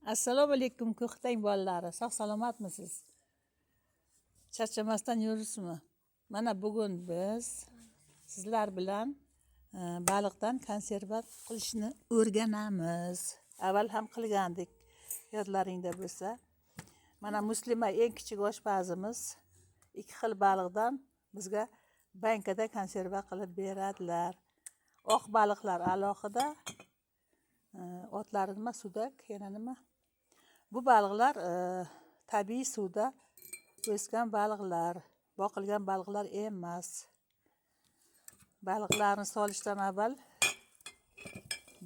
Assalomu alaykum ko'ktang bolalari, sog' salomatmisiz? Charchamasdan yuribsizmi? Mana bugun biz sizlar bilan baliqdan konserva qilishni o'rganamiz. Avval ham qilgandik, yodlaringda bo'lsa. Mana Muslima eng kichik oshpazimiz 2 xil baliqdan bizga bankada konserva qilib beradilar. Oq baliqlar alohida, otlari nima sudak, yana nima? Bu baliqlar tabiiy suvda o'sgan baliqlar, boqilgan baliqlar emas. Baliqlarni solishdan avval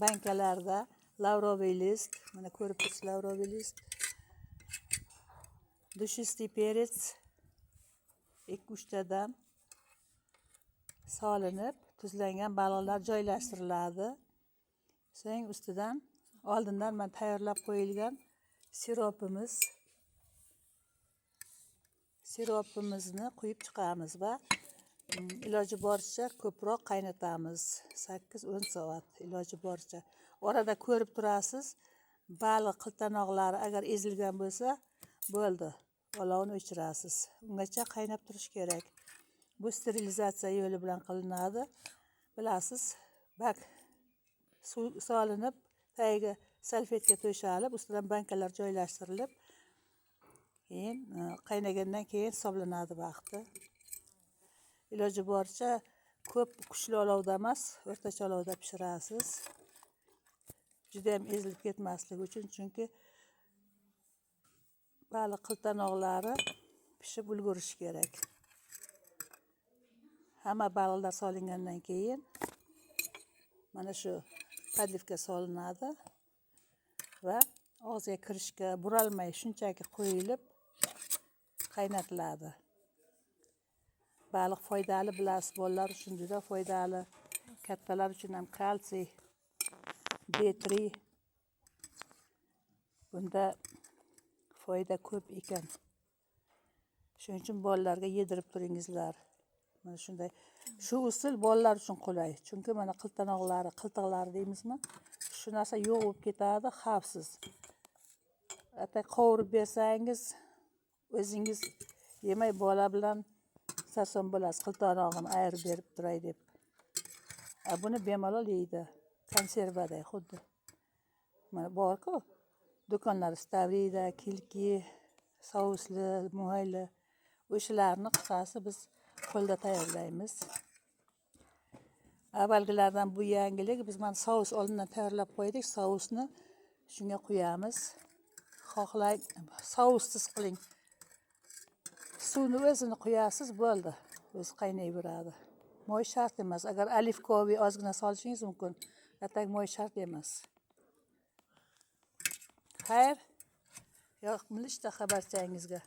bankalarda lavroviy list, mana ko'rib turibsiz lavroviy list, dushistiy perets 2-3 tadan solinib, tuzlangan baliqlar joylashtiriladi. So'ng ustidan oldindan men tayyorlab qo'yilgan siropimizni quyib chiqamiz va iloji boricha ko'proq qaynatamiz. 8-10 soat iloji boricha. Orada ko'rib turasiz, baliq qiltanoqlari agar ezilgan bo'lsa, bo'ldi. Olovni o'chirasiz. Ungacha qaynab turish kerak. Bu sterilizatsiya yo'li bilan qilinadi. Bilasiz, bak suv solinib, tagiga salfetka to'shalib, ustidan bankalar joylashtirilib, keyin qaynagandan keyin hisoblanadi vaqti. Iloji boricha ko'p kuchli olovda emas, o'rtacha olovda pishirasiz. Juda ham ezilib ketmasligi uchun, chunki baliq qiltanoqlari pishib ulgurishi kerak. Hamma baliqlar solingandan keyin mana shu podlivka solinadi va og'ziga kirishga buralmay shunchaki qo'yilib qaynatiladi. Baliq foydali, bilasiz, bolalar uchun juda foydali. Kattalar uchun ham kalsiy, D3 bunda foyda ko'p ekan. Shuning uchun bolalarga yedirib turingizlar. Mana shunday. Shu usul bolalar uchun qulay. Chunki mana qiltanoqlari, qiltiqlari deymizmi? Shu narsa yo'q bo'lib ketadi, xavfsiz. Atak qovurib bersangiz, o'zingiz yemay bola bilan sarson bo'lasiz, qiltanog'ini ayirib berib turay deb. Buni bemalol yeydi, konservaday xuddi. Mana bor-ku, do'konlar Stavrida, Kilki, sousli, muayli, o'shalarni qisqasi biz qo'lda tayyorlaymiz. Avvalgilardan bu yangilik, biz mana sous oldindan tayyorlab qo'ydik, sousni shunga quyamiz. Xohlang soussiz qiling. Suvni o'zini quyasiz, bo'ldi. O'zi qaynayveradi. Moy shart emas. Agar olivkoviy ozgina solishingiz mumkin. Atak moy shart emas. Xayr. Yo'qmi ishtaha barchangizga.